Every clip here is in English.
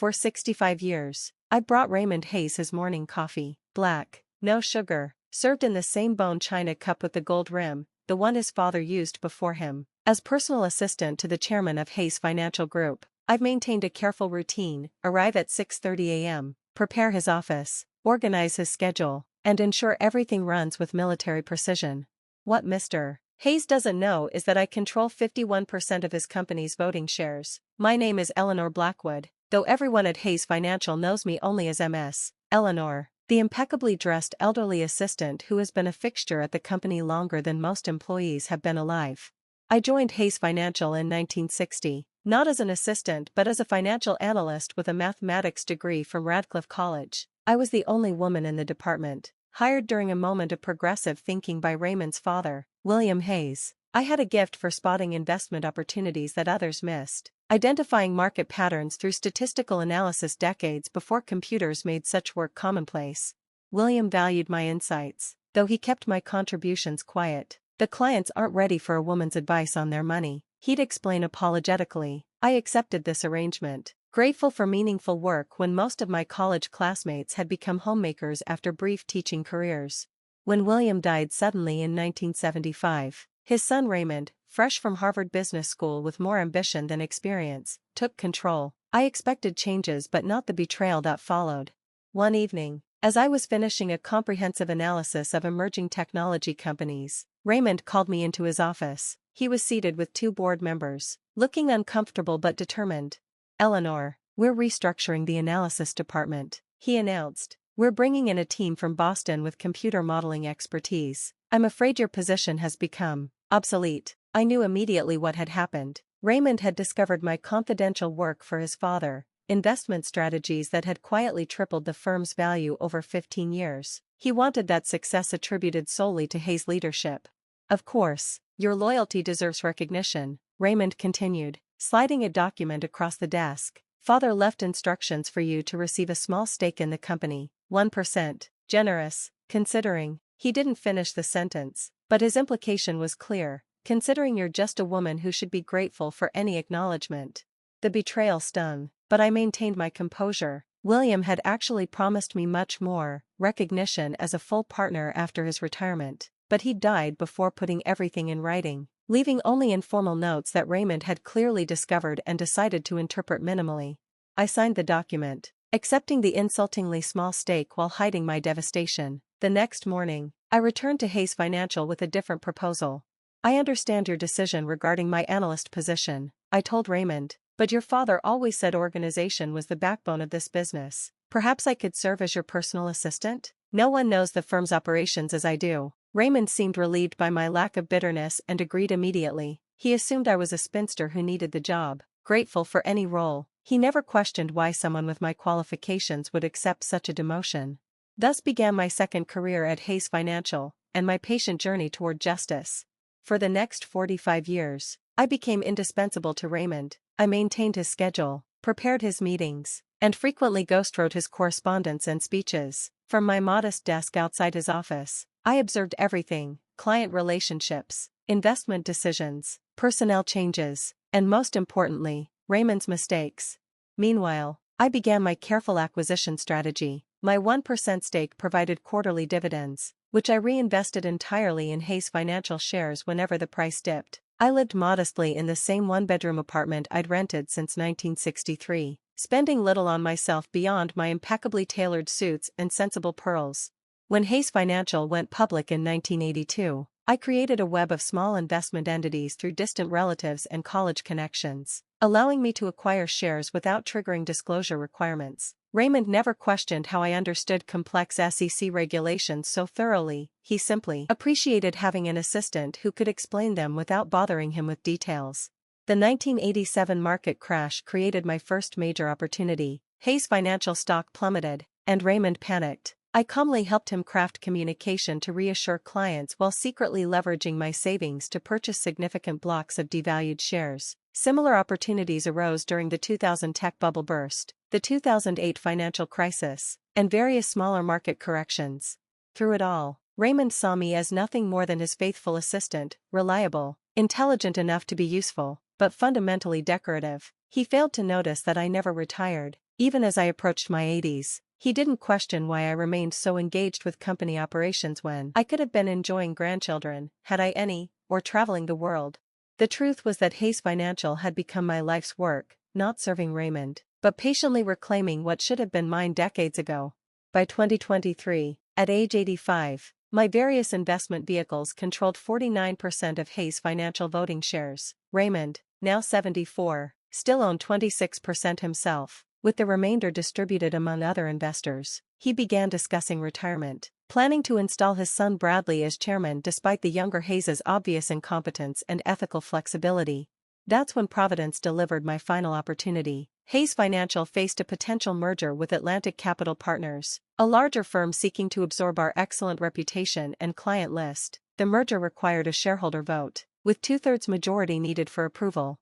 For 65 years, I brought Raymond Hayes his morning coffee, black, no sugar, served in the same bone china cup with the gold rim, the one his father used before him. As personal assistant to the chairman of Hayes Financial Group, I've maintained a careful routine: arrive at 6:30 a.m., prepare his office, organize his schedule, and ensure everything runs with military precision. What Mr. Hayes doesn't know is that I control 51% of his company's voting shares. My name is Eleanor Blackwood, though everyone at Hayes Financial knows me only as MS. Eleanor, the impeccably dressed elderly assistant who has been a fixture at the company longer than most employees have been alive. I joined Hayes Financial in 1960, not as an assistant but as a financial analyst with a mathematics degree from Radcliffe College. I was the only woman in the department, hired during a moment of progressive thinking by Raymond's father, William Hayes. I had a gift for spotting investment opportunities that others missed, identifying market patterns through statistical analysis decades before computers made such work commonplace. William valued my insights, though he kept my contributions quiet. The clients aren't ready for a woman's advice on their money, he'd explain apologetically. I accepted this arrangement, grateful for meaningful work when most of my college classmates had become homemakers after brief teaching careers. When William died suddenly in 1975, his son Raymond, fresh from Harvard Business School with more ambition than experience, took control. I expected changes but not the betrayal that followed. One evening, as I was finishing a comprehensive analysis of emerging technology companies, Raymond called me into his office. He was seated with two board members, looking uncomfortable but determined. "Eleanor, we're restructuring the analysis department," he announced. "We're bringing in a team from Boston with computer modeling expertise. I'm afraid your position has become obsolete." I knew immediately what had happened. Raymond had discovered my confidential work for his father, investment strategies that had quietly tripled the firm's value over 15 years. He wanted that success attributed solely to Hayes' leadership. "Of course, your loyalty deserves recognition," Raymond continued, sliding a document across the desk. "Father left instructions for you to receive a small stake in the company, 1%. Generous, considering." He didn't finish the sentence, but his implication was clear. "Considering you're just a woman who should be grateful for any acknowledgement." The betrayal stung, but I maintained my composure. William had actually promised me much more: recognition as a full partner after his retirement, but he died before putting everything in writing, leaving only informal notes that Raymond had clearly discovered and decided to interpret minimally. I signed the document, accepting the insultingly small stake while hiding my devastation. The next morning, I returned to Hayes Financial with a different proposal. "I understand your decision regarding my analyst position," I told Raymond, "but your father always said organization was the backbone of this business. Perhaps I could serve as your personal assistant? No one knows the firm's operations as I do." Raymond seemed relieved by my lack of bitterness and agreed immediately. He assumed I was a spinster who needed the job, grateful for any role. He never questioned why someone with my qualifications would accept such a demotion. Thus began my second career at Hayes Financial, and my patient journey toward justice. For the next 45 years, I became indispensable to Raymond. I maintained his schedule, prepared his meetings, and frequently ghostwrote his correspondence and speeches. From my modest desk outside his office, I observed everything: client relationships, investment decisions, personnel changes, and most importantly, Raymond's mistakes. Meanwhile, I began my careful acquisition strategy. My 1% stake provided quarterly dividends, which I reinvested entirely in Hayes Financial shares whenever the price dipped. I lived modestly in the same one-bedroom apartment I'd rented since 1963, spending little on myself beyond my impeccably tailored suits and sensible pearls. When Hayes Financial went public in 1982, I created a web of small investment entities through distant relatives and college connections, allowing me to acquire shares without triggering disclosure requirements. Raymond never questioned how I understood complex SEC regulations so thoroughly. He simply appreciated having an assistant who could explain them without bothering him with details. The 1987 market crash created my first major opportunity. Hayes Financial stock plummeted, and Raymond panicked. I calmly helped him craft communication to reassure clients while secretly leveraging my savings to purchase significant blocks of devalued shares. Similar opportunities arose during the 2000 tech bubble burst, the 2008 financial crisis, and various smaller market corrections. Through it all, Raymond saw me as nothing more than his faithful assistant, reliable, intelligent enough to be useful, but fundamentally decorative. He failed to notice that I never retired. Even as I approached my 80s, he didn't question why I remained so engaged with company operations when I could have been enjoying grandchildren, had I any, or traveling the world. The truth was that Hayes Financial had become my life's work, not serving Raymond, but patiently reclaiming what should have been mine decades ago. By 2023, at age 85, my various investment vehicles controlled 49% of Hayes Financial voting shares. Raymond, now 74, still owned 26% himself, with the remainder distributed among other investors. He began discussing retirement, planning to install his son Bradley as chairman despite the younger Hayes' obvious incompetence and ethical flexibility. That's when Providence delivered my final opportunity. Hayes Financial faced a potential merger with Atlantic Capital Partners, a larger firm seeking to absorb our excellent reputation and client list. The merger required a shareholder vote, with 2/3 majority needed for approval.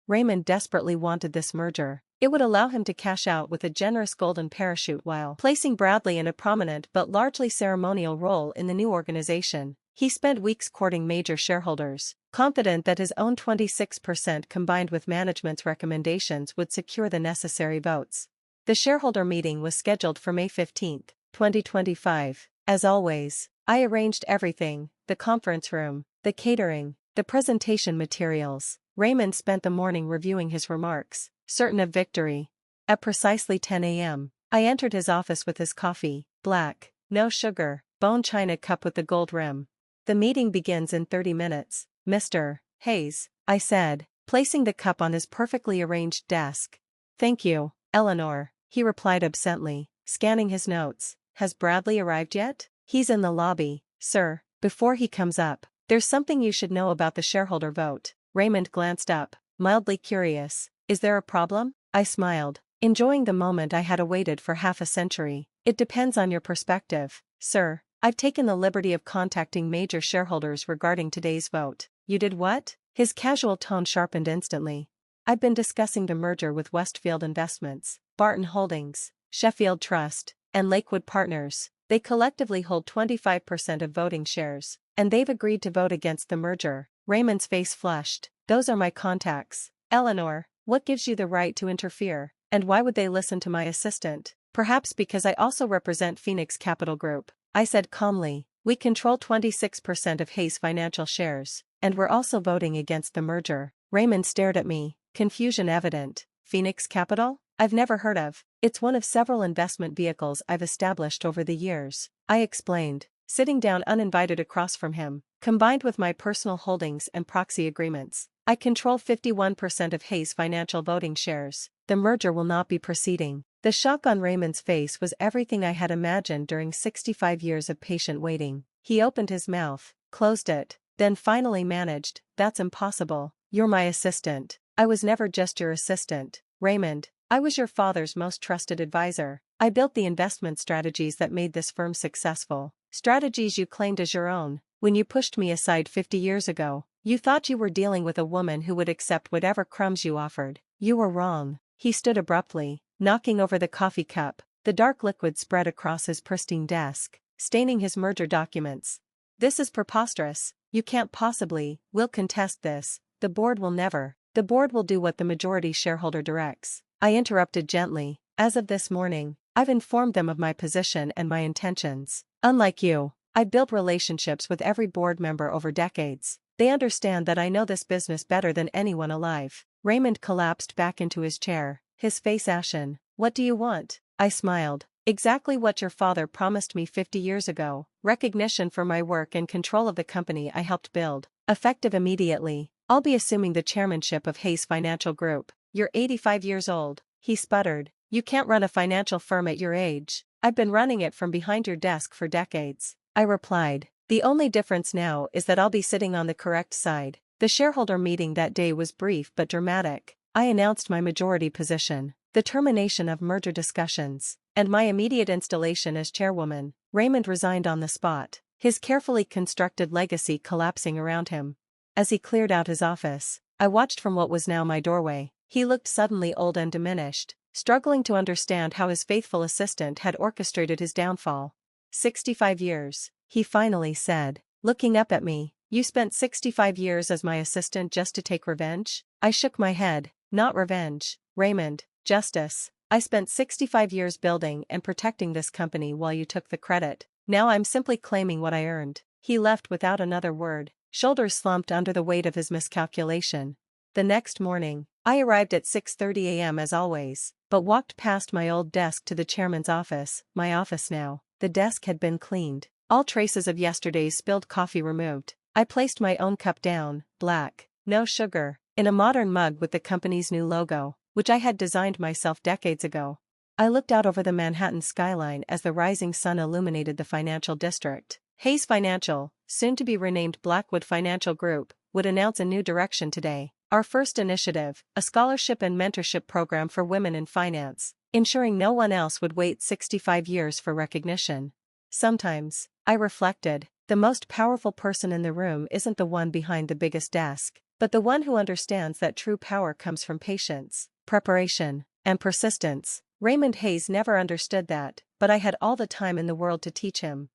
Raymond desperately wanted this merger. It would allow him to cash out with a generous golden parachute while placing Bradley in a prominent but largely ceremonial role in the new organization. He spent weeks courting major shareholders, confident that his own 26% combined with management's recommendations would secure the necessary votes. The shareholder meeting was scheduled for May 15, 2025. As always, I arranged everything: the conference room, the catering, the presentation materials. Raymond spent the morning reviewing his remarks, certain of victory. At precisely 10 a.m., I entered his office with his coffee, black, no sugar, bone china cup with the gold rim. The meeting begins in 30 minutes, Mr. Hayes, I said, placing the cup on his perfectly arranged desk. Thank you, Eleanor, he replied absently, scanning his notes. Has Bradley arrived yet? He's in the lobby, sir. Before he comes up, there's something you should know about the shareholder vote. Raymond glanced up, mildly curious. Is there a problem? I smiled, enjoying the moment I had awaited for half a century. It depends on your perspective, sir. I've taken the liberty of contacting major shareholders regarding today's vote. You did what? His casual tone sharpened instantly. I've been discussing the merger with Westfield Investments, Barton Holdings, Sheffield Trust, and Lakewood Partners. They collectively hold 25% of voting shares, and they've agreed to vote against the merger. Raymond's face flushed. Those are my contacts. Eleanor, what gives you the right to interfere, and why would they listen to my assistant? Perhaps because I also represent Phoenix Capital Group, I said calmly. We control 26% of Hayes Financial shares, and we're also voting against the merger. Raymond stared at me, confusion evident. Phoenix Capital? I've never heard of. It's one of several investment vehicles I've established over the years, I explained, sitting down uninvited across from him. Combined with my personal holdings and proxy agreements, I control 51% of Hayes Financial voting shares. The merger will not be proceeding. The shock on Raymond's face was everything I had imagined during 65 years of patient waiting. He opened his mouth, closed it, then finally managed, "That's impossible. You're my assistant." "I was never just your assistant, Raymond. I was your father's most trusted advisor. I built the investment strategies that made this firm successful. Strategies you claimed as your own. When you pushed me aside 50 years ago, you thought you were dealing with a woman who would accept whatever crumbs you offered. You were wrong." He stood abruptly, knocking over the coffee cup. The dark liquid spread across his pristine desk, staining his merger documents. "This is preposterous. You can't possibly. We'll contest this. The board will never. The board will do what the majority shareholder directs." I interrupted gently. "As of this morning, I've informed them of my position and my intentions. Unlike you, I built relationships with every board member over decades. They understand that I know this business better than anyone alive." Raymond collapsed back into his chair, his face ashen. "What do you want?" I smiled. "Exactly what your father promised me 50 years ago. Recognition for my work and control of the company I helped build. Effective immediately, I'll be assuming the chairmanship of Hayes Financial Group." "You're 85 years old," he sputtered. "You can't run a financial firm at your age." "I've been running it from behind your desk for decades," I replied. "The only difference now is that I'll be sitting on the correct side." The shareholder meeting that day was brief but dramatic. I announced my majority position, the termination of merger discussions, and my immediate installation as chairwoman. Raymond resigned on the spot, his carefully constructed legacy collapsing around him. As he cleared out his office, I watched from what was now my doorway. He looked suddenly old and diminished, struggling to understand how his faithful assistant had orchestrated his downfall. 65 years, he finally said, looking up at me. "You spent 65 years as my assistant just to take revenge?" I shook my head. "Not revenge, Raymond, justice." I spent 65 years building and protecting this company while you took the credit. Now I'm simply claiming what I earned." He left without another word, shoulders slumped under the weight of his miscalculation. The next morning, I arrived at 6:30 a.m. as always, but walked past my old desk to the chairman's office, my office now. The desk had been cleaned, all traces of yesterday's spilled coffee removed. I placed my own cup down, black, no sugar, in a modern mug with the company's new logo, which I had designed myself decades ago. I looked out over the Manhattan skyline as the rising sun illuminated the financial district. Hayes Financial, soon to be renamed Blackwood Financial Group, would announce a new direction today. Our first initiative, a scholarship and mentorship program for women in finance, ensuring no one else would wait 65 years for recognition. Sometimes, I reflected, the most powerful person in the room isn't the one behind the biggest desk, but the one who understands that true power comes from patience, preparation, and persistence. Raymond Hayes never understood that, but I had all the time in the world to teach him.